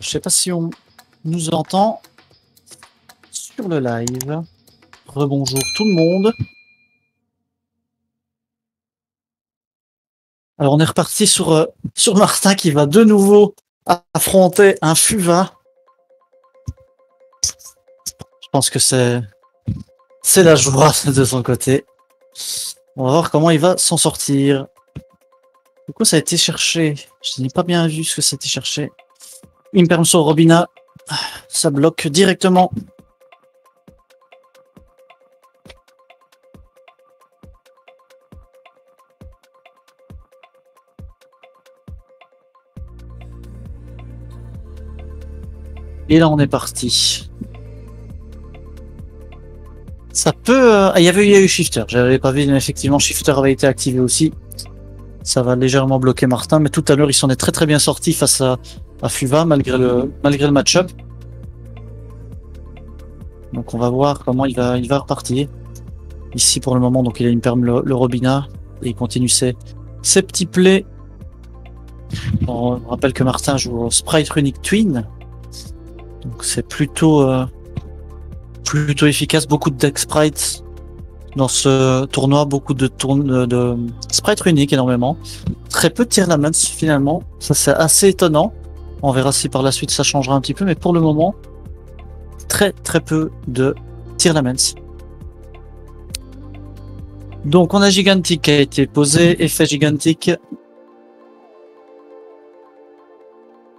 Je sais pas si on nous entend sur le live. Rebonjour tout le monde. Alors on est reparti sur Martin qui va de nouveau affronter un Fuva. Je pense que c'est la joie de son côté. On va voir comment il va s'en sortir. Du coup ça a été cherché. Je n'ai pas bien vu ce que c'était cherché. Imperm sur Robina. Ça bloque directement. Et là on est parti. Ça peut... il y a eu Shifter. J'avais pas vu, mais effectivement Shifter avait été activé aussi. Ça va légèrement bloquer Martin, mais tout à l'heure il s'en est très bien sorti face à Fuva malgré le match-up. Donc on va voir comment il va repartir. Ici pour le moment, donc il a une perme le Robina et il continue ses petits plays. On rappelle que Martin joue au Sprite Runic Twin. Donc c'est plutôt efficace, beaucoup de deck sprites dans ce tournoi, beaucoup de sprites runiques énormément. Très peu de Tearlaments finalement, ça c'est assez étonnant. On verra si par la suite ça changera un petit peu, mais pour le moment, très peu de Tearlaments. Donc on a Gigantic qui a été posé, effet Gigantic.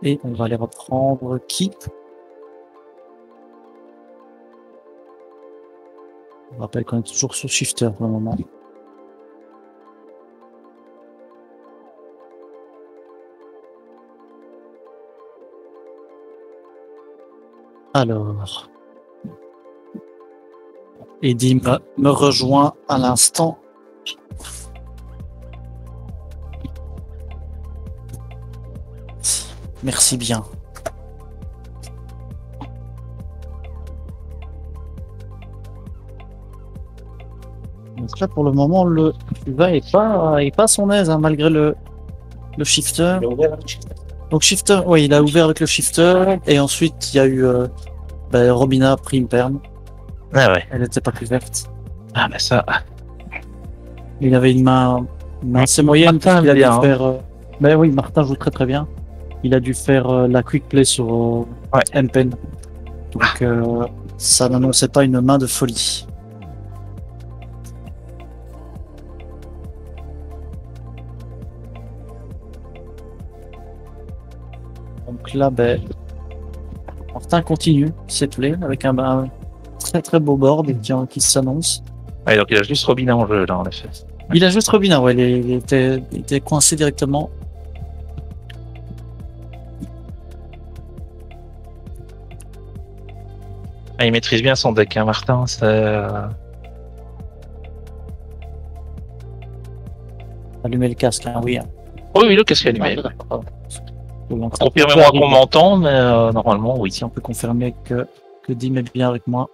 Et on va aller reprendre qui? On rappelle qu'on est toujours sur Shifter pour le moment. Alors. Eddie me rejoint à l'instant. Merci bien. Donc là, pour le moment, le Fuva est pas à son aise, hein, malgré le Shifter. Donc Shifter, oui, il a ouvert avec le Shifter, et ensuite il y a eu Robina a pris une perme. Ah ouais. Elle n'était pas plus verte. Ah bah ça. Il avait une main assez moyenne. Martin il a bien, dû faire. Ben oui, Martin joue très bien. Il a dû faire la quick play sur M-Pen. Donc ça n'annonçait pas une main de folie. Donc là, Martin continue ses plays avec un très beau board qui s'annonce. Ouais, donc il a juste Robina en jeu là en effet. Il a juste Robina, ouais, il était coincé directement. Ah, il maîtrise bien son deck, hein, Martin. Allumer le casque, hein, oui. Hein. Oh oui, le casque allumé. Confirmez-moi qu'on m'entend, mais normalement, oui. Si on peut confirmer que Dim est bien avec moi.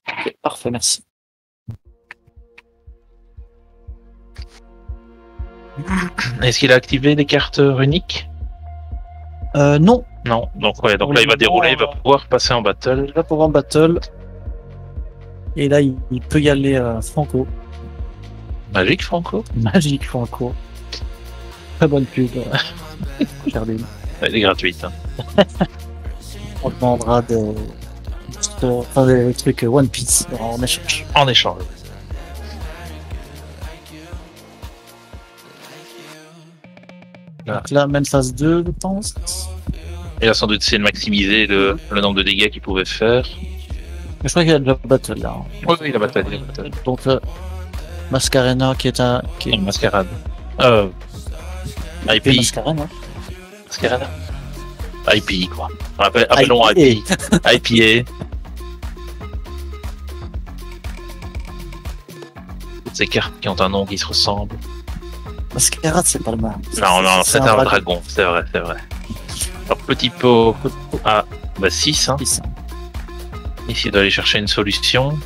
Okay, parfait, merci. Est-ce qu'il a activé les cartes runiques? Non. Non, donc ouais, donc là il va dérouler, il va pouvoir passer en battle. Il va pouvoir en battle. Et là, il peut y aller Franco. Magique Franco. Magique Franco. Très bonne pub. Regardez. Elle est gratuite. Hein. On demandera des trucs One Piece en échange. En échange. Donc là, même phase 2, je pense. Il a sans doute essayé de maximiser le nombre de dégâts qu'il pouvait faire. Mais je crois qu'il y a déjà battle là. Oui, il a battle. Donc Mascarena qui est un. Mascarade. IP. Mascarena. Mascarena. IP quoi. Appelons IP. IPA. Toutes ces cartes qui ont un nom qui se ressemble. Mascarade, c'est pas le mal. Non, c'est un dragon, c'est vrai. Alors, petit pot. Ah, 6. Hein. 6. Ici, il doit aller chercher une solution.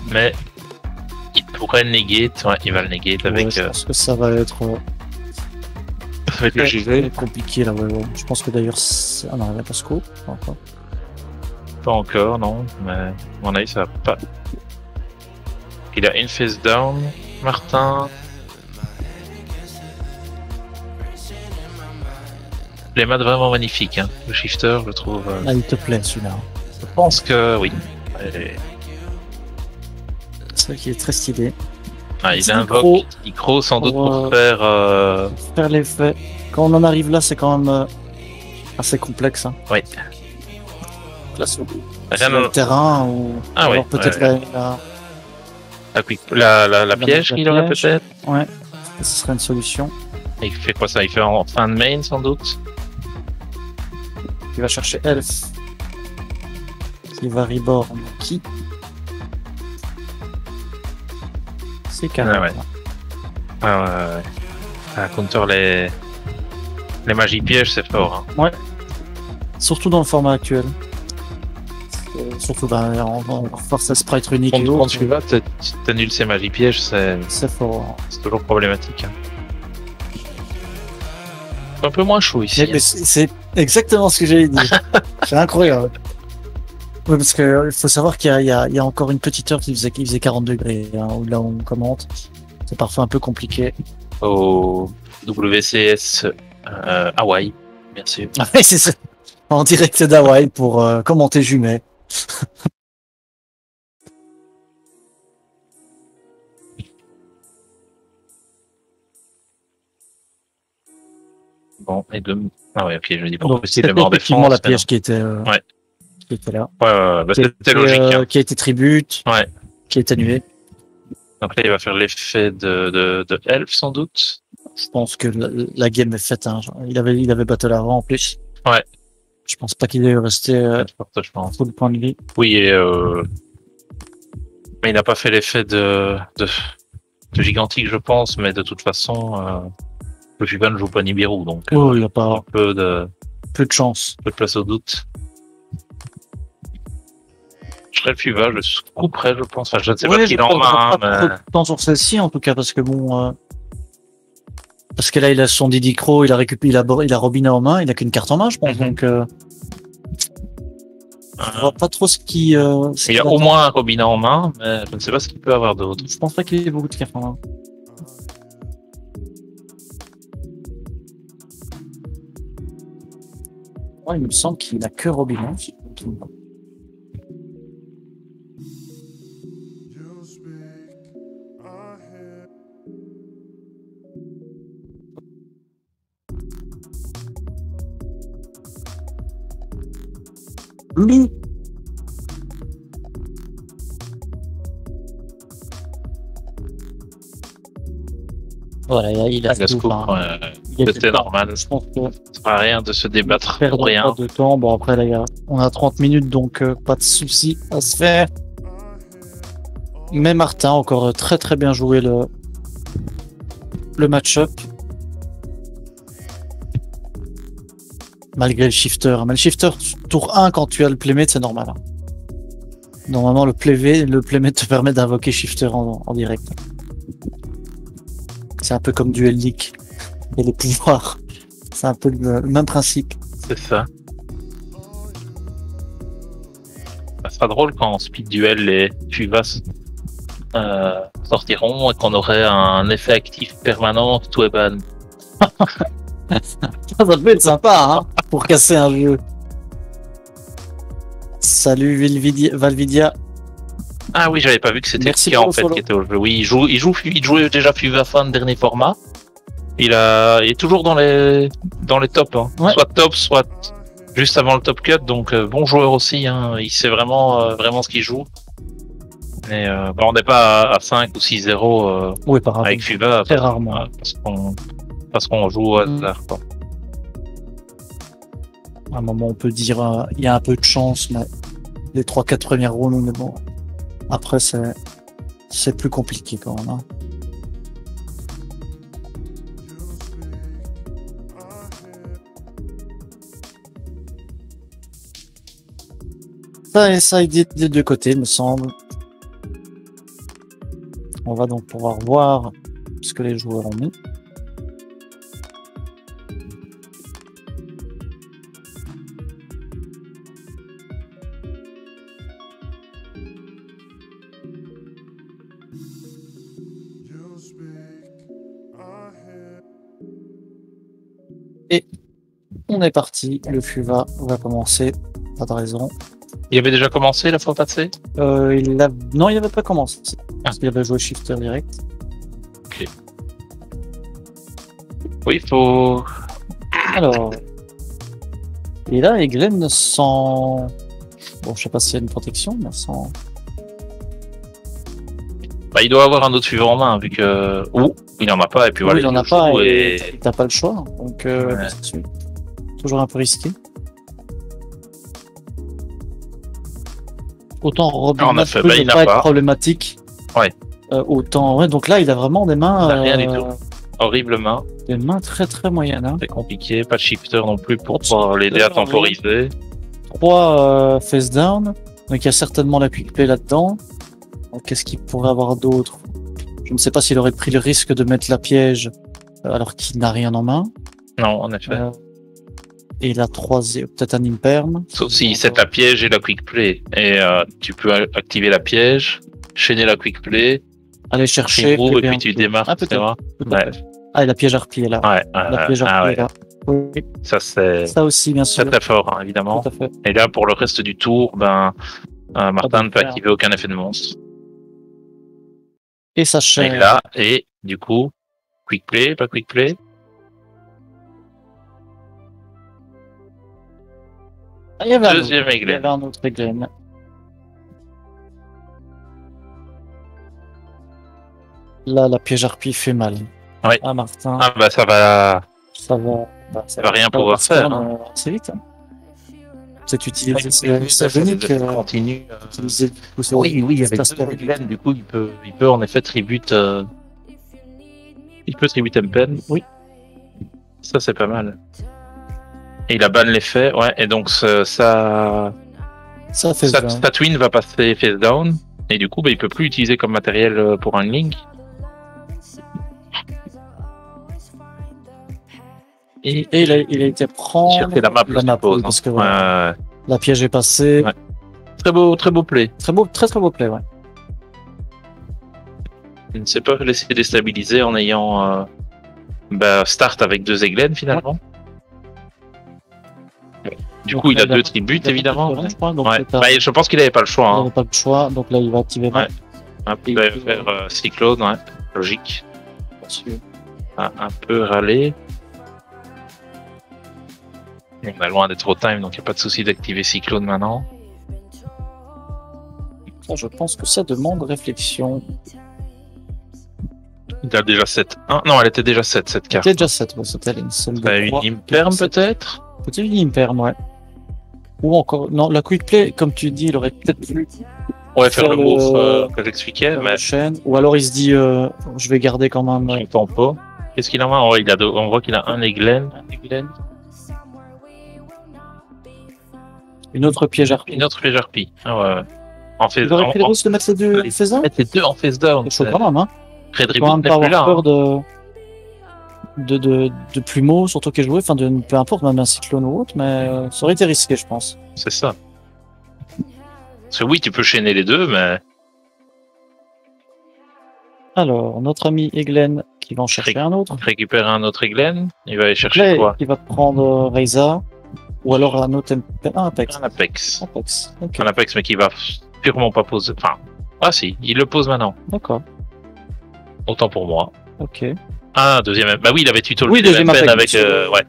Mais pourrait le negate. Ouais, il va le negate avec. Je pense que ça va être. Avec le JV. Compliqué là, ouais. Je pense que d'ailleurs. Ah non, il n'y a pas scope. Pas encore, non. Mais à mon avis, ça va pas. Il a une face down, Martin. Les maths vraiment magnifiques, hein. Le shifter, je trouve. Ah, il te plaît celui-là. Je pense que oui. C'est vrai qu'il est très stylé. Ah, il invoque micro sans doute pour faire l'effet. Quand on en arrive là, c'est quand même assez complexe. Hein. Oui. Là, sur le terrain ou alors oui, peut-être la piège qu'il aurait peut-être. Ouais, ce serait une solution. Et il fait quoi ça? Il fait en fin de main sans doute. Il va chercher Elf. Il va reborn qui? C'est carré. Ça counter les magies pièges, c'est fort. Hein. Ouais. Surtout dans le format actuel. Surtout en force à sprite unique. Quand tu vas, t'annules ces magies pièges, c'est fort. C'est toujours problématique. Hein. C'est un peu moins chaud ici. Mais c'est exactement ce que j'allais dire. C'est incroyable. Oui, parce que il faut savoir qu'il y a encore une petite heure qui faisait 40 degrés, hein, là où on commente. C'est parfois un peu compliqué. Au WCS Hawaï, bien sûr. Ah oui, c'est ça. En direct d'Hawaï pour commenter Jumet. Bon, et de... Ah ouais, ok, je dis pas donc possible de mort effectivement défense. La piège qui était là. Ouais, bah, c'était logique. Hein. Qui a été tribute. Ouais. Qui est annulé. Donc là, il va faire l'effet de Elf, sans doute. Je pense que la game est faite. Hein. Il avait battle avant en plus. Ouais. Je pense pas qu'il ait resté trop de points de vie. Oui, mais il n'a pas fait l'effet de gigantique, je pense, mais de toute façon, le Fuban ne joue pas Nibiru, donc il n'y a pas un peu de chance. Peu de place au doute. Je serais le Fuba, je couperais, je pense. Enfin, je ne sais pas qui il en main. Pas trop de temps sur celle-ci, en tout cas, parce que bon... Parce que là, il a son Didi Crow, il a Robina en main, il a qu'une carte en main, je pense, donc... Je vois pas trop ce qui... il y a au moins un Robina en main, mais je ne sais pas ce qu'il peut avoir d'autre. Je pense pas qu'il ait beaucoup de cartes en main. Ouais, il me semble qu'il n'a que Robina. Voilà, il a scoop, c'était normal. Je pense que ça sert à rien de se débattre pour rien. De temps. Bon, après, là, on a 30 minutes, donc pas de souci à se faire. Mais Martin, encore très très bien joué le match-up. Malgré le shifter. Mais le shifter, tour 1, quand tu as le playmate, c'est normal. Hein. Normalement, le playmate te permet d'invoquer shifter en direct. C'est un peu comme Duel Leak et les pouvoirs. C'est un peu le même principe. C'est ça. Ça sera drôle quand Speed Duel les Fuvas sortiront et qu'on aurait un effet actif permanent tout est ban. Ça peut être sympa, hein, pour casser un jeu. Salut Valvidia. Ah oui, j'avais pas vu que c'était le cas en fait qui était au jeu. Oui, il jouait déjà Fuvafan dernier format. Il est toujours dans les tops, hein. Ouais. Soit top, soit juste avant le top cut. Donc bon joueur aussi. Hein. Il sait vraiment ce qu'il joue. Mais on n'est pas à 5 ou 6-0 oui, avec Fuva. Très rarement. Parce qu'on joue au hasard. À un moment, on peut dire il y a un peu de chance, mais les 3-4 premières rounds, mais bon. Après, c'est plus compliqué quand même. Hein. Ça aide des deux côtés, me semble. On va donc pouvoir voir ce que les joueurs ont mis. Et on est parti, le FUVA va commencer, pas de raison. Il avait déjà commencé la fois passée? Non, il n'avait pas commencé, parce qu'il avait joué Shifter direct. Ok. Oui, il faut... Alors... Et là, Eglen sans... Bon, je sais pas s'il y a une protection, mais sans... Bah, il doit avoir un autre suivant en main, vu que... Ou il n'en a pas, et puis voilà. Il n'en a pas, et t'as pas le choix, donc ouais. c'est toujours un peu risqué. Autant Robin ne peut pas être problématique. Ouais. Autant, ouais, donc là, il a vraiment des mains... rien du tout. Horrible main. Des mains très très moyennes. Hein. C'est compliqué, pas de shifter non plus pour pouvoir l'aider à temporiser. 3 face down, donc il y a certainement la quick play là-dedans. Qu'est-ce qu'il pourrait avoir d'autre? Je ne sais pas s'il aurait pris le risque de mettre la piège alors qu'il n'a rien en main. Non, en effet. Et la troisième, peut-être un imperm. Sauf s'il set la piège et la quick play. Et tu peux activer la piège, chaîner la quick play, aller chercher. Et puis tu démarres, etc. Ouais. Ah, et la piège harpie est là. Ouais, la piège harpie est là. Oui. Ça aussi, bien sûr. C'est très fort, hein, évidemment. Tout à fait. Et là, pour le reste du tour, Martin ne peut activer aucun effet de monstre. Et ça chaîne. Et là, et du coup, quick play, pas quick play. Ah, il y avait Deuxième Eglen. Il y avait un autre Eglen. Là, la piège harpie fait mal. Oui. Ah, Martin. Ah, bah, ça va. Ça va rien pouvoir faire. Hein. C'est vite. Hein. C'est utilisé. C'est Venic continue. Oui, avec Eglen, du coup, il peut en effet tribute. Il peut tribute Empen. Oui. Ça, c'est pas mal. Et il a ban l'effet, ouais, et donc sa twin va passer face down, et du coup, il peut plus l'utiliser comme matériel pour un link. Et il a été prendre la map, pose, parce que la piège est passée. Ouais. Très beau play. Très beau play, ouais. Il ne s'est pas laissé déstabiliser en ayant start avec 2 Eglen finalement. Ouais. Du coup, il a 2 tributes, évidemment. Je crois, donc je pense qu'il n'avait pas le choix. Il n'avait pas le choix, donc là, il va activer. Ouais. Il va faire Cyclone, ouais. Logique. Un peu râler. On est loin d'être au time, donc il n'y a pas de souci d'activer Cyclone maintenant. Ça, je pense que ça demande réflexion. Il a déjà 7. Non, elle était déjà 7, cette carte. Elle était déjà 7, c'était une seule de 3. Une imperm peut-être? Peut-être une imperm, ouais. Ou encore, non, la quick play, comme tu dis, il aurait peut-être pu. Ouais, faire le move que j'expliquais. Mais... Ou alors il se dit, je vais garder quand même. Son tempo. Qu'est-ce qu'il a en main? On voit qu'il a un Eglen. Une autre piège harpie. Ah ouais. Il aurait pris le risque de mettre les face down? Mettre les 2 en face down. C'est chaud quand même, hein. Redribu quand même pas avoir peur hein. de plumeau, surtout qu'il est joué, enfin peu importe, même un cyclone ou autre, mais ça aurait été risqué, je pense. C'est ça. Parce que oui, tu peux chaîner les 2, mais... Alors, notre ami Eglen qui va en chercher un autre. Récupérer un autre Eglen, il va aller chercher quoi? Il va prendre Reza, ou alors un autre Apex. Un Apex. Okay. Un Apex, mais qui va purement pas poser... Enfin, si, il le pose maintenant. D'accord. Autant pour moi. Ok. Ah, deuxième... Bah oui, il avait tuto le deuxième Apex avec... ouais.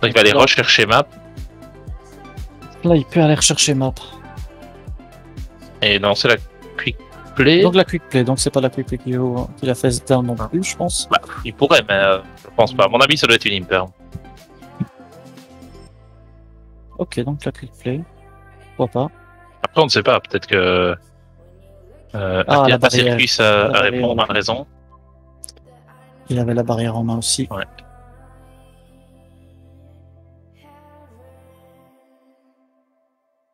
Donc il va aller rechercher map. Là, il peut aller rechercher map. Et non, c'est la quick play. Donc la quick play, donc c'est pas la quick play qu'il a fait down non plus, je pense. Bah, il pourrait, mais je pense pas. À mon avis, ça doit être une imperm. Ok, donc la quick play. Pourquoi pas. Après, on ne sait pas. Peut-être que... la circuit, ça répond à raison. Il avait la barrière en main aussi. Ouais.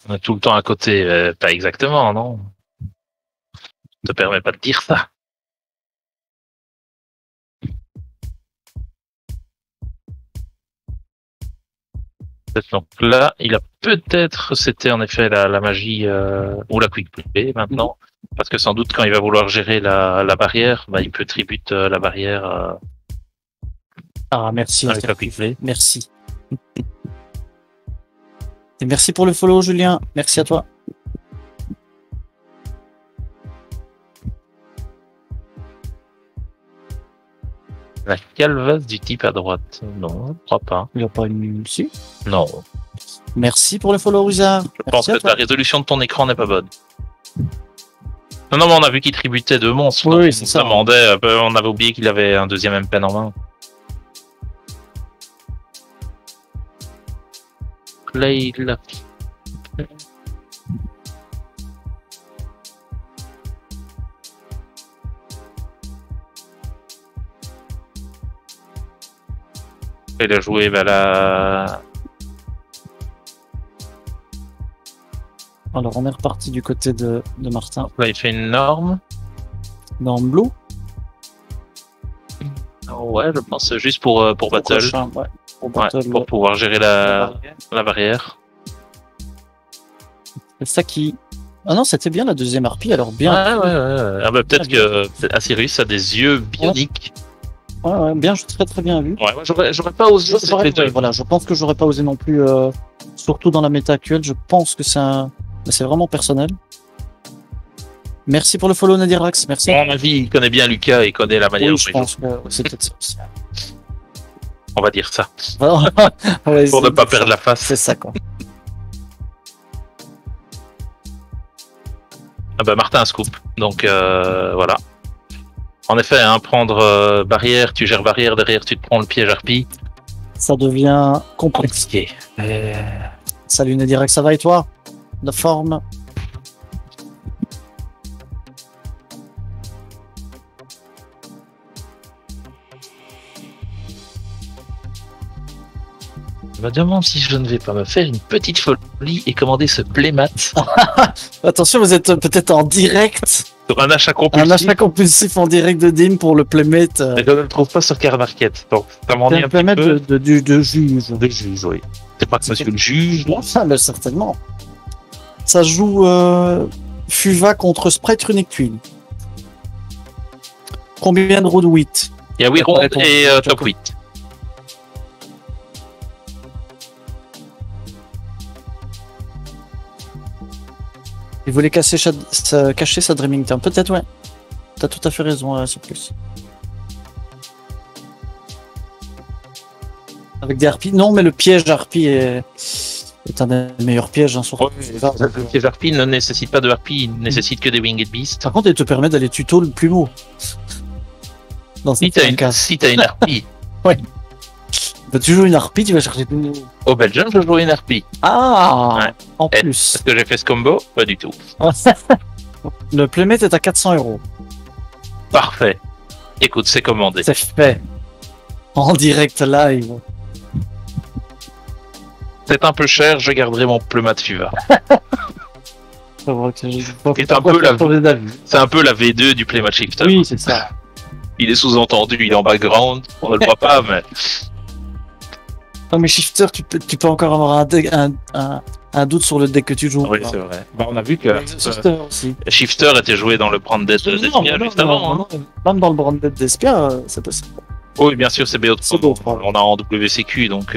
On est tout le temps à côté, pas exactement, non? Ça te permet pas de dire ça. Donc là, il a peut-être, c'était en effet la magie ou la quick play maintenant, parce que sans doute quand il va vouloir gérer la barrière, bah, il peut tribute la barrière. Ah, merci. Avec la quick play. Merci. Et merci pour le follow, Julien. Merci à toi. La calvasse du type à droite. Non, je ne crois pas. Il n'y a pas une... Si. Non. Merci pour le follow, Ruzard. Je pense que la résolution de ton écran n'est pas bonne. Non, mais on a vu qu'il tributait deux monstres. Oui, c'est ça. On avait oublié qu'il avait un deuxième M-Pen en main. Là, il a... Il a joué la... Alors on est reparti du côté de Martin. Là il fait une norme. Dans Blue. Ouais, je pense juste pour battle. Prochain, ouais. Pour pouvoir gérer la barrière. C'est ça qui... Ah non, c'était bien la deuxième harpie, alors bien. Ouais. Ah bah peut-être que Asirus a des yeux bioniques. Ouais, bien, très bien vu. Ouais, j'aurais pas osé. Voilà, je pense que j'aurais pas osé non plus, surtout dans la méta actuelle. Je pense que c'est vraiment personnel. Merci pour le follow, Nadirax. Merci. À mon avis, il connaît bien Lucas et connaît la manière dont je pense que c'est peut-être ça aussi. On va dire ça. Ouais, pour ne pas perdre la face. C'est ça, quoi. Ah bah Martin a scoop. Donc voilà. En effet, prendre barrière, tu gères barrière, derrière tu te prends le piège harpie. Ça devient compliqué. Salut Nadirax, ça va et toi? La forme? Je me demande si je ne vais pas me faire une petite folie et commander ce playmat. Attention, vous êtes peut-être en direct. Sur un achat compulsif. Un achat compulsif en direct de Dim pour le playmate. Mais je ne le trouve pas sur Car Market. Donc ça m'en dit un playmate peu. de juge. De juge, oui. C'est pas que monsieur le juge. Ça, mais certainement. Ça joue Fuva contre Sprite Runic Twin. Combien de road 8? Il y a 8 rounds et top 8. Il voulait cacher sa Dreaming Town. Peut-être, ouais. T'as tout à fait raison, c'est plus. Avec des harpies. Non, mais le piège harpie est un des meilleurs pièges. Surtout. Le piège harpie ne nécessite pas de harpie, il nécessite que des Winged Beasts. Par contre, il te permet d'aller tuto le plumeau. Si t'as une harpie. Ouais. Bah, tu joues une harpie, tu vas chercher tout. Au Belgium, je joue une harpie. Ah ouais. En plus. Est-ce que j'ai fait ce combo? Pas du tout. Le playmate est à 400 €. Parfait. Écoute, c'est commandé. C'est fait. En direct live. C'est un peu cher, je garderai mon playmat Fuva. C'est un peu la V2 du playmat shifter. Oui, c'est ça. Il est sous-entendu, il est en background, on ne le voit pas, mais... Non mais Shifter, tu peux encore avoir un doute sur le deck que tu joues. Oui, c'est vrai. Bah, on a vu que Shifter aussi. Shifter était joué dans le Branded d'Espia juste avant. Non, même dans le Branded d'Espia, c'est possible. Oui, bien sûr, c'est BO. On a en WCQ, donc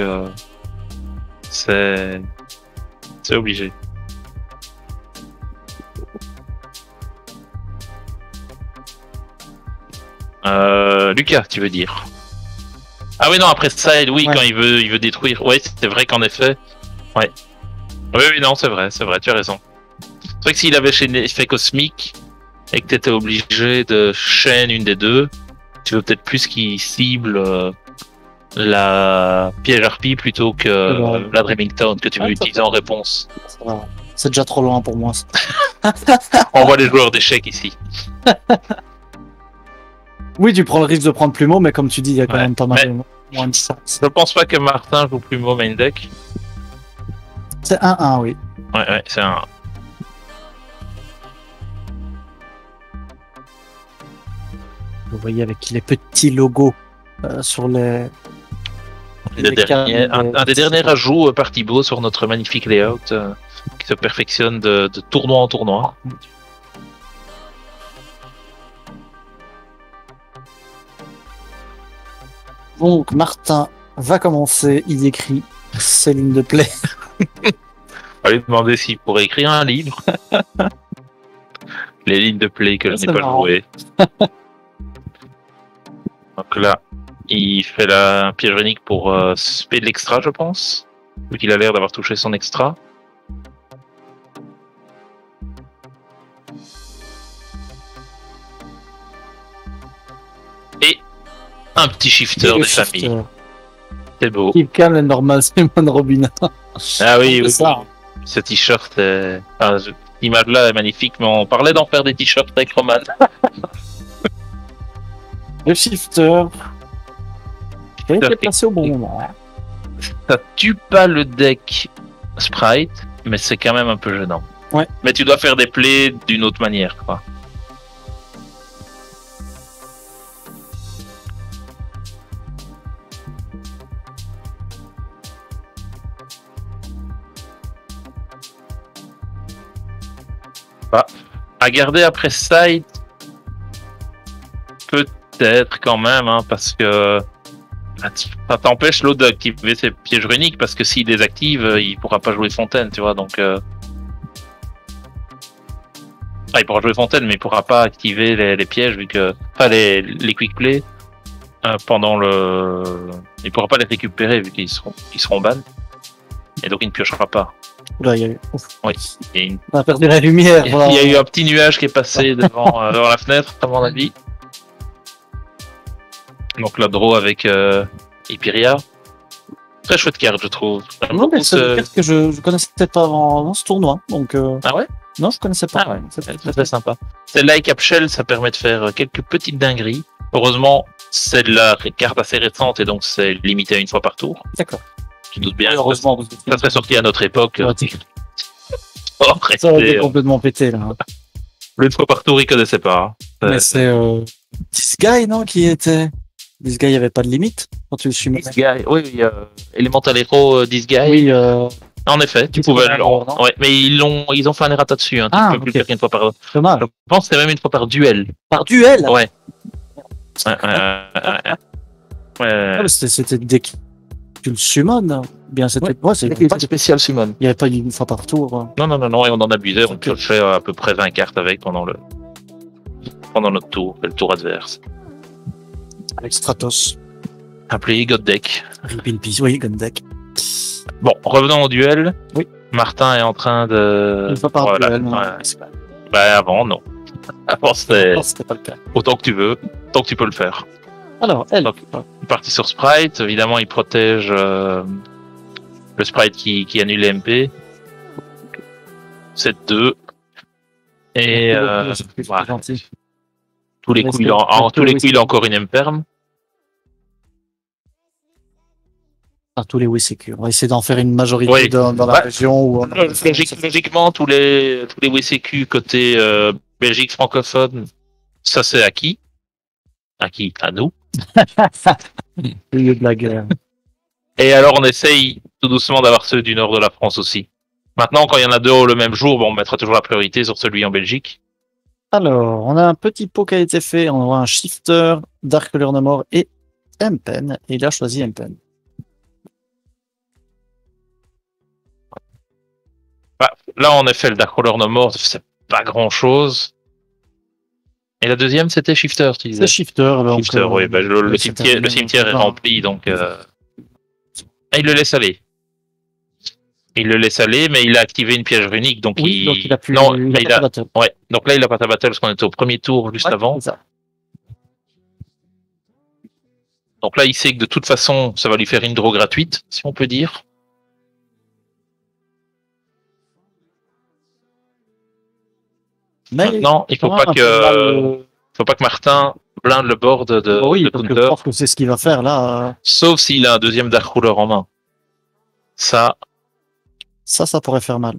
c'est obligé. Lucas, tu veux dire? Ah oui, non, après ça, oui, ouais. Quand il veut détruire. Ouais, c'est vrai qu'en effet. Ouais. Oui, non, c'est vrai, tu as raison. C'est vrai que s'il avait fait cosmique et que tu étais obligé de chaîne une des deux, tu veux peut-être plus qu'il cible la piège harpie plutôt que la Dreaming Town que tu veux utiliser en réponse. C'est déjà trop loin pour moi. On voit les joueurs d'échecs ici. Oui, tu prends le risque de prendre Plumeau, mais comme tu dis, il y a quand même pas mal moins de sens. Je pense pas que Martin joue Plumeau main deck. C'est 1-1, oui. Ouais, c'est 1-1. Vous voyez avec les petits logos sur les Un des derniers ajouts par Thibaut sur notre magnifique layout qui se perfectionne de tournoi en tournoi. Donc Martin va commencer, il écrit ses lignes de play. On va lui demander s'il pourrait écrire un livre. Les lignes de play que je n'ai pas jouées. Donc là, il fait un piège unique pour spé de l'extra, je pense. Vu qu'il a l'air d'avoir touché son extra. Et un petit shifter des familles. C'est beau. Keep calm and normal, Simon Robina. Ah oui, oui. Ça. Ce t-shirt, l'image-là est magnifique, mais on parlait d'en faire des t-shirts avec Roman. Le shifter. Il a été placé au bon moment. Ça tue pas le deck Sprite, mais c'est quand même un peu gênant. Ouais. Mais tu dois faire des plays d'une autre manière, quoi. À garder après side, peut-être quand même, hein, parce que ça t'empêche l'autre d'activer ses pièges runiques, parce que s'il désactive, il pourra pas jouer fontaine, tu vois, donc... il pourra jouer fontaine, mais il pourra pas activer les pièges, vu que... Enfin, les quick play, pendant le... Il pourra pas les récupérer, vu qu'ils seront ban, et donc il ne piochera pas. Là, il y a eu... Oui, il y a une... On a perdu la lumière. Il y a eu un petit nuage qui est passé devant la fenêtre, à mon avis. Donc la draw avec Hyperia. Très chouette carte, je trouve. Non, mais c'est une carte que je connaissais pas avant ce tournoi. Donc, Ah ouais? Non, je connaissais pas. Ah ouais, c'est très sympa. Celle-là, avec Capshell, ça permet de faire quelques petites dingueries. Heureusement, c'est de la carte assez récente et donc c'est limité à une fois par tour. D'accord. Tu doutes bien. Oui, heureusement, ça serait sorti à notre époque. Ça aurait été complètement pété là. Une fois par tour, il connaissait pas. Mais c'est This Guy, non, qui était. This Guy, il n'y avait pas de limite quand tu le suis. This Guy, oui, Elemental Hero, This Guy. Oui, en effet, tu pouvais. Ouais, mais ils ont fait un errata dessus. Hein. Tu peux plus faire qu'une fois par. Dommage. Je pense que c'est même une fois par duel. Par duel. Ouais. C'était dès que tu le summon. Bien, c'était pas spécial summon. Il n'y avait pas une fois par tour. Non, et on en abusait. On fait à peu près 20 cartes avec pendant notre tour, le tour adverse. Avec Stratos. Appelé God Deck. Rip in Peace, oui, God Deck. Bon, revenons au duel. Oui. Martin est en train de... Une fois par duel, non. Bah avant, non. Avant, c'était pas le cas. Autant que tu veux, tant que tu peux le faire. Alors, elle. Donc, parti sur Sprite, évidemment, il protège le Sprite qui annule les MP. 7-2. Et voilà. Tous les coups, il a encore une imperm. Tous les WCQ. On va essayer d'en faire une majorité dans la région. Où logiquement, tous les WCQ côté Belgique francophone, ça c'est acquis. Acquis à nous. Le lieu de la guerre. Et alors on essaye tout doucement d'avoir ceux du nord de la France aussi. Maintenant, quand il y en a deux le même jour, on mettra toujours la priorité sur celui en Belgique. Alors, on a un petit pot qui a été fait. On aura un shifter, Dark Color No More et M-Pen. Et il a choisi M-Pen. Là, en effet, le Dark Color No More, c'est pas grand chose. Et la deuxième, c'était Shifter, tu disais. C'est Shifter. Donc, Shifter, oui. Bah, le cimetière est rempli, donc... il le laisse aller. Il le laisse aller, mais il a activé une piège runique, donc oui, donc il a plus... Non, il a... Ouais, donc là, il a pas ta battle parce qu'on était au premier tour juste avant. Ça. Donc là, il sait que de toute façon, ça va lui faire une draw gratuite, si on peut dire. Mais maintenant, il faut pas que Martin blinde le board de counter. Je pense que c'est ce qu'il va faire là. Sauf s'il a un deuxième Dark Ruler en main. Ça pourrait faire mal.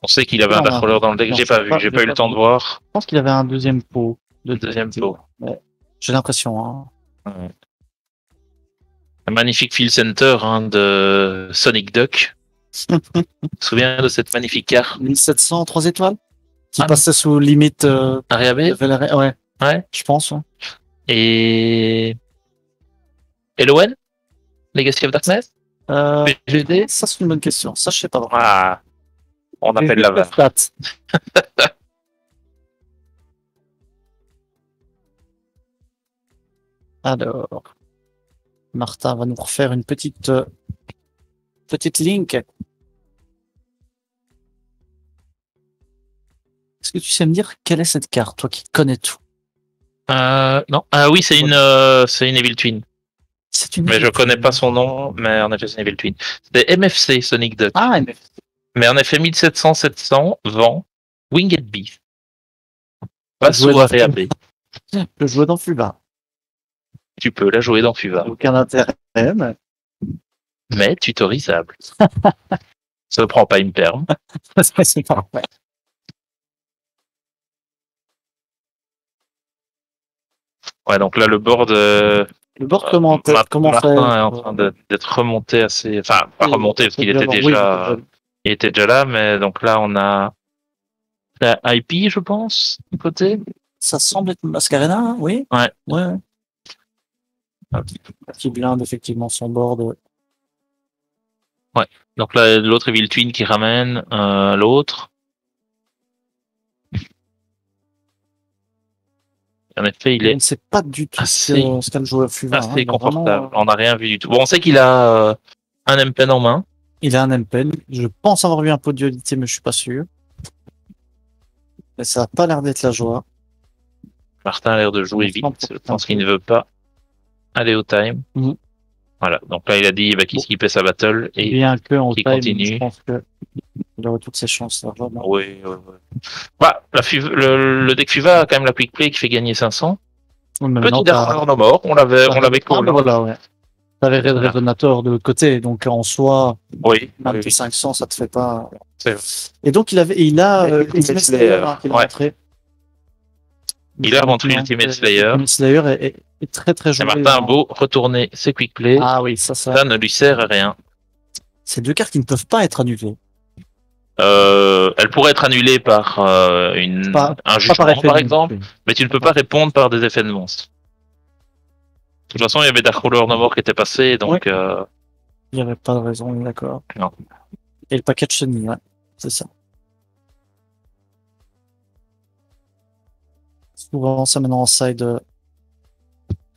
On sait qu'il avait un Dark Ruler dans le deck. J'ai pas vu, j'ai pas eu le temps de voir. Je pense qu'il avait un deuxième pot. Deuxième pot. Ouais. J'ai l'impression. Hein. Ouais. Un magnifique field center de Sonic Duck. Tu te souviens de cette magnifique carte 1700, 3 étoiles qui passait sous limite Area B. Ouais, je pense. Ouais. Et LON Legacy of Darkness PGD. Ça, c'est une bonne question. Ça, je sais pas. Ah, on appelle la VAR. Alors, Martin va nous refaire une petite link. Est-ce que tu sais me dire quelle est cette carte, toi qui connais tout? Non. Ah oui, c'est une Evil Twin. Mais je connais pas son nom, mais en effet, c'est une Evil Twin. C'est MFC Sonic Duck. Ah, MFC. Mais en effet, 1700-700, vent, Winged Beast. Pas sous Area B. Je peux jouer dans Fuva. Tu peux la jouer dans Fuva. Aucun intérêt, mais tutorisable. Ça ne prend pas une perme. C'est parfait. Ouais, donc là, le board comment Martin est en train d'être remonté assez... Enfin, pas remonté, parce qu'il était déjà... Il était déjà là, mais donc là, on a la IP, je pense, du côté. Ça semble être Mascarena, hein, oui. Ouais. Qui blinde effectivement son board. Ouais. Donc là, l'autre Evil Twin qui ramène l'autre. En effet, il est. On ne sait pas du tout ce qu'a joué Fuva. Assez confortable. Vraiment, on n'a rien vu du tout. Bon, on sait qu'il a un M-Pen en main. Il a un M-Pen. Je pense avoir vu un pot de dualité, mais je suis pas sûr. Mais ça n'a pas l'air d'être la joie. Martin a l'air de jouer vite. Je pense qu'il ne veut pas aller au time. Voilà. Donc là, il a dit qu'il skippait sa battle et bien que en qu'il time, continue. Je pense qu'il aurait toutes ses chances. Oui. Bah, le deck Fuva a quand même la quick play qui fait gagner 500. Petit Dark No More, on l'avait call. Voilà, ouais. T'avais Red Resonator de l'autre côté, donc en soi, même 500, ça te fait pas. Et donc il a Ultimate Slayer qu'il a rentré. Il a rentré Ultimate Slayer. Ultimate Slayer est très très joué. Et Martin a beau retourner ses quick play. Ah oui, ça ne lui sert à rien. C'est deux cartes qui ne peuvent pas être annulées. Elle pourrait être annulée par un jugement, par exemple, mais tu ne peux pas répondre par des effets de monstre. De toute façon, il y avait Dark Ruler No More qui était passé, donc... Il n'y avait pas de raison, d'accord. Non. Et le paquet de chenilles, ouais, c'est ça. Souvent, ça maintenant en side,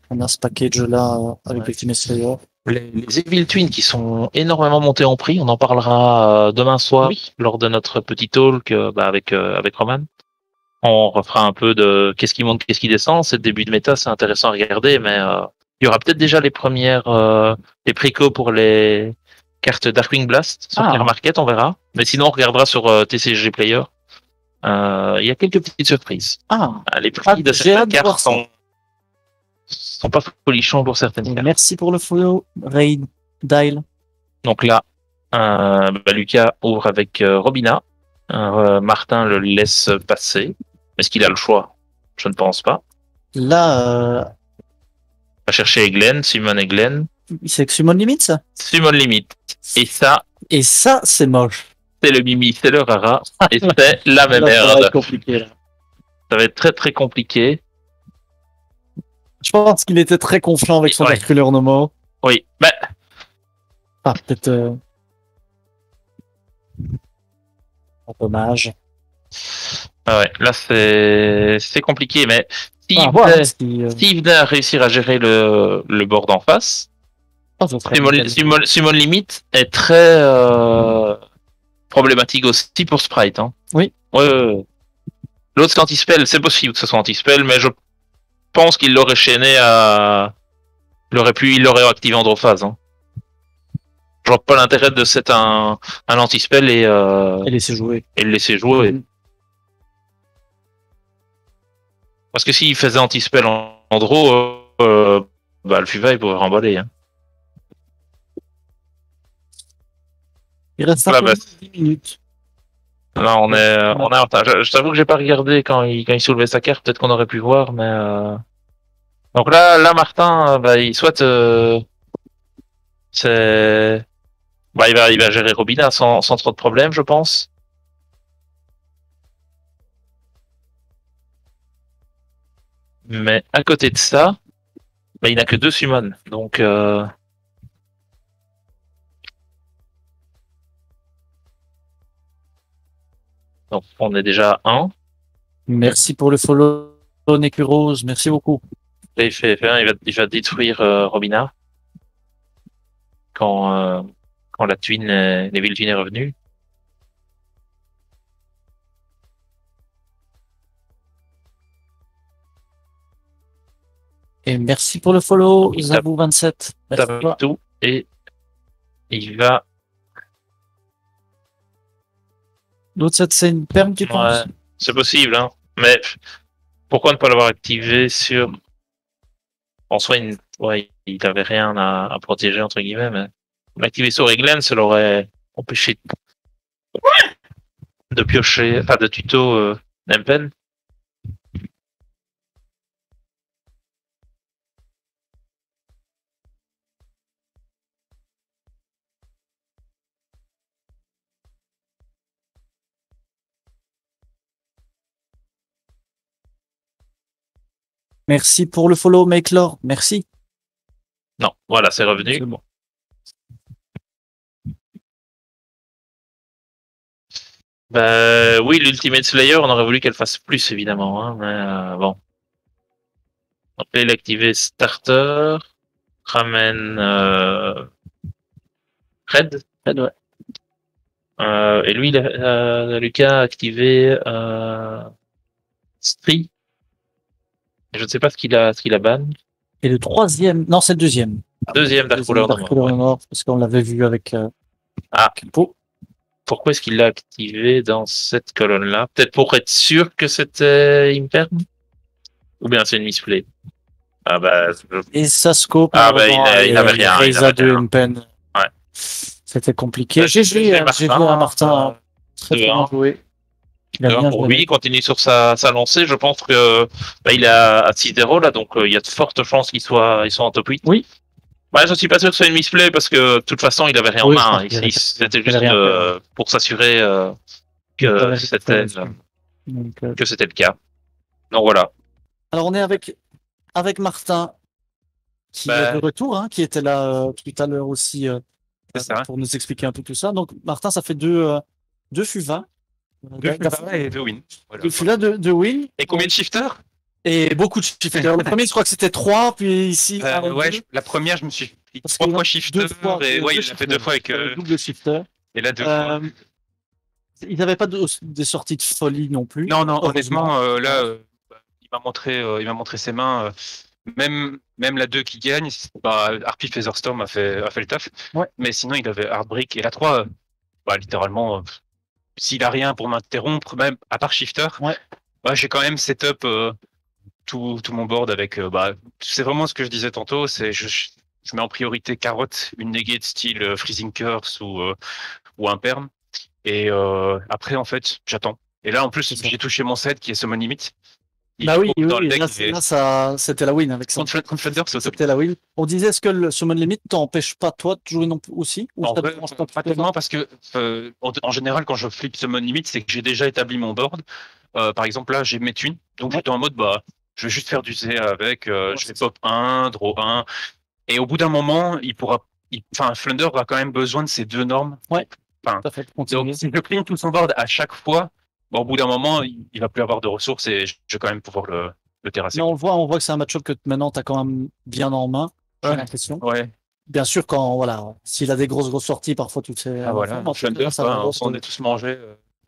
on a ce package-là avec Ultimate Slayer. Les Evil Twin qui sont énormément montés en prix, on en parlera demain soir lors de notre petit talk avec Roman. On refera un peu de qu'est-ce qui monte, qu'est-ce qui descend. C'est le début de méta, c'est intéressant à regarder, mais il y aura peut-être déjà les les précos pour les cartes Darkwing Blast sur Clear Market, on verra. Mais sinon, on regardera sur TCG Player. Il y a quelques petites surprises. Les prix de ces cartes sont pas folichons pour certaines cartes. Merci pour le follow, Raid Dial. Donc là, Lucas ouvre avec Robina. Martin le laisse passer. Est-ce qu'il a le choix? Je ne pense pas. Là, va chercher Glenn, Summon et Glenn. C'est Summon Limit, ça? Summon Limit. Et ça, c'est moche. C'est le Mimi, c'est le Rara. Et c'est la même merde. Ça va être compliqué, là. Ça va être très très compliqué. Je pense qu'il était très confiant avec son Dark Ruler No More. Oui. Peut-être... Dommage. Là c'est compliqué, mais s'il venait à réussir à gérer le board en face, Summon Limit est très problématique aussi pour Sprite. Hein. Oui. L'autre c'est anti-spell, c'est possible que ce soit anti-spell, mais je pense qu'il l'aurait chaîné à... Il l'aurait activé en draw phase. Hein. Je vois pas l'intérêt de set un anti-spell et laisser jouer. Et le laisser jouer. Parce que s'il faisait anti-spell en draw, le Fuva il pourrait remballer. Hein. Il reste 10 minutes. Là, on est en retard. Je t'avoue que j'ai pas regardé quand il soulevait sa carte. Peut-être qu'on aurait pu voir, mais Donc là, Martin, il souhaite, c'est, il va gérer Robina sans trop de problèmes, je pense. Mais à côté de ça, il n'a que 2 summons, donc on est déjà à 1. Merci pour le follow, Nekurose, merci beaucoup. Là, il va détruire Robina quand la Twin, Neville Twin est revenu. Et merci pour le follow, Zabou27. Tape tout et il va. L'autre set, c'est une perme, tu penses? C'est possible, hein. Mais pourquoi ne pas l'avoir activé sur. En soi, il n'avait rien à protéger, entre guillemets, mais l'activer sur Eglen, ça l'aurait empêché de piocher, enfin de tuto Nempen. Merci pour le follow, Makelor. Merci. Non, voilà, c'est revenu. C'est bon. Oui, l'Ultimate Slayer, on aurait voulu qu'elle fasse plus, évidemment. Hein, mais bon. Donc là, il a activé Starter. Ramène Red. Red, ouais. Et lui, Lucas a activé Stree. Je ne sais pas ce qu'il a ban. Et le troisième, non, c'est le deuxième. Deuxième Dark Cooler Nord, parce qu'on l'avait vu avec Kimpo. Pourquoi est-ce qu'il l'a activé dans cette colonne-là? Peut-être pour être sûr que c'était Imperm? Ou bien c'est une misplay? Et ça scope. Il avait rien. Il avait de Impen. Ouais. C'était compliqué. J'ai joué à Martin. Très bien joué. Pour lui, il continue sur sa lancée. Je pense que il est à 6-0 là, donc il y a de fortes chances qu'ils soient en top 8. Oui. Je suis pas sûr que ce soit une misplay parce que de toute façon, il avait rien en main. C'était juste pour s'assurer que c'était le cas. Donc voilà. Alors on est avec Martin qui est de retour, hein, qui était là tout à l'heure aussi pour nous expliquer un peu tout ça. Donc Martin, ça fait deux FUVA. 2 FUVA et 2 wins. Voilà. 2 FUVA, 2 wins. Et combien de shifters? Et beaucoup de shifters. Le premier, je crois que c'était 3, puis ici. La première, je me suis pris 3 fois shifter. Et il a fait 2 fois avec double shifter. Et là, 2 fois. Ils n'avaient pas des sorties de folie non plus. Non, honnêtement, là, il m'a montré ses mains. Même la 2 qui gagne, Harpy Featherstorm a fait le taf. Ouais. Mais sinon, il avait Heartbreak. Et la 3, littéralement, s'il a rien pour m'interrompre, même à part shifter, j'ai quand même setup tout mon board avec. C'est vraiment ce que je disais tantôt, c'est je mets en priorité carotte, une negate style Freezing Curse ou un perm. Et après, en fait, j'attends. Et là, en plus, j'ai touché mon set qui est Summon Limit. Oui, là, c'était la win avec ça. Contre Flunder, c'était la win. On disait, est-ce que le Summon Limit t'empêche pas, toi, de jouer non plus aussi? Ou pas tellement, parce que, en général, quand je flippe Summon Limit, c'est que j'ai déjà établi mon board. Par exemple, là, j'ai mes twins. Donc, j'étais en mode, je vais juste faire du Z avec, je vais pop 1, draw 1. Et au bout d'un moment, Flunder a quand même besoin de ces 2 normes. Ouais. Donc, si je clean tout son board à chaque fois, au bout d'un moment, il va plus avoir de ressources et je vais quand même pouvoir le terrasser. Mais on voit que c'est un match-up que maintenant tu as quand même bien en main, j'ai l'impression. Ouais. Bien sûr, s'il a des grosses sorties, parfois tu sais. Flunder, on est tous mangés.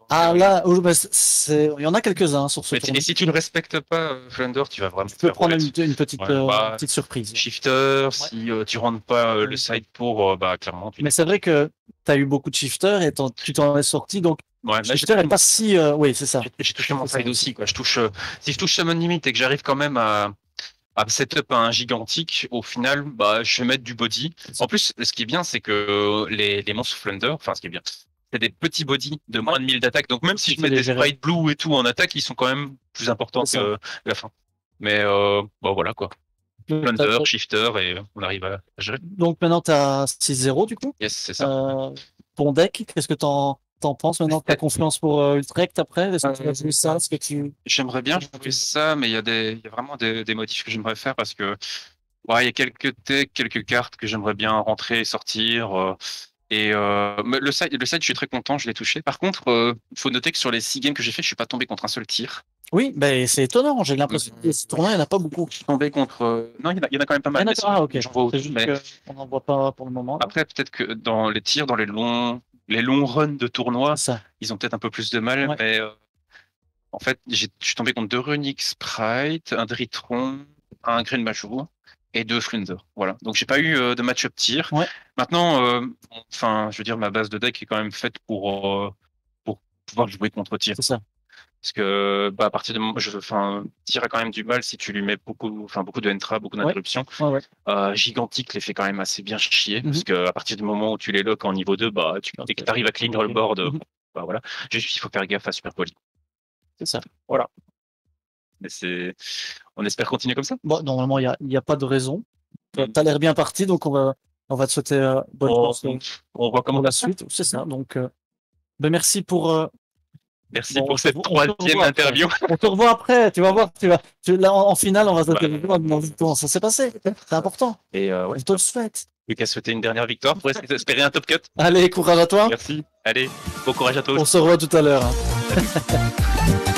Là, il y en a quelques-uns sur ce tournoi. Et si tu ne respectes pas Flunder, tu vas vraiment. Tu peux prendre une petite surprise. Shifter, si tu rentres pas le side pour, clairement. Mais c'est vrai que tu as eu beaucoup de shifters et tu t'en es sorti, donc. Shifter n'est pas si. Oui, c'est ça. J'ai touché mon side aussi, quoi. Si je touche Summon Limit et que j'arrive quand même à setup un gigantique, au final, je vais mettre du body. En plus, ce qui est bien, c'est que les monstres Flunder, ce qui est bien, c'est des petits bodies de moins de 1000 d'attaque. Donc même si je mets des sprites blue et tout en attaque, ils sont quand même plus importants que la fin. Mais voilà quoi. Plunder, Shifter, et on arrive à gérer. Donc maintenant, tu as 6-0 du coup. Yes, c'est ça. Ton deck, qu'est-ce que t'en penses maintenant? T'as confiance pour Utrecht après? Est-ce que tu vas jouer ça? J'aimerais bien jouer ça, mais il y a vraiment des modifs que j'aimerais faire parce que il y a quelques decks, quelques cartes que j'aimerais bien rentrer et sortir. Mais le side, je suis très content, je l'ai touché. Par contre, il faut noter que sur les 6 games que j'ai fait, je suis pas tombé contre un seul tir. Oui, c'est étonnant. J'ai l'impression que ce tournoi, il n'y en a pas beaucoup. Je suis tombé contre. Non, il y en a quand même pas mal. Ok. J'en vois au-dessus, mais on n'en voit pas pour le moment. Après, peut-être que dans les tirs, dans les longs runs de tournoi, ils ont peut-être un peu plus de mal. Mais en fait, je suis tombé contre 2 Runic Sprite, un Dritron, un Green Majou et 2 Flunder. Voilà. Donc j'ai pas eu de match-up tir. Maintenant, je veux dire, ma base de deck est quand même faite pour pouvoir jouer contre tir. C'est ça. Parce que à partir du moment, tir a quand même du mal si tu lui mets beaucoup de entra, beaucoup d'interruptions. Gigantique les fait quand même assez bien chier, parce que à partir du moment où tu les lock en niveau 2, dès que tu arrives à clean le board, voilà. Juste il faut faire gaffe à Super Poly. C'est ça. Voilà. Mais on espère continuer comme ça. Bon, normalement il y a pas de raison. T'as l'air bien parti, donc on va te souhaiter bonne chance. On voit comment la suite. C'est ça. Donc merci pour. Merci pour cette 3e interview. On te revoit après, tu vas voir, là, en finale, on va se demander comment ça s'est passé. C'est important. Et on te le souhaite. Lucas, souhaiter une dernière victoire pour espérer un top cut. Allez, courage à toi. Merci. Allez, bon courage à toi. On se revoit tout à l'heure. Hein.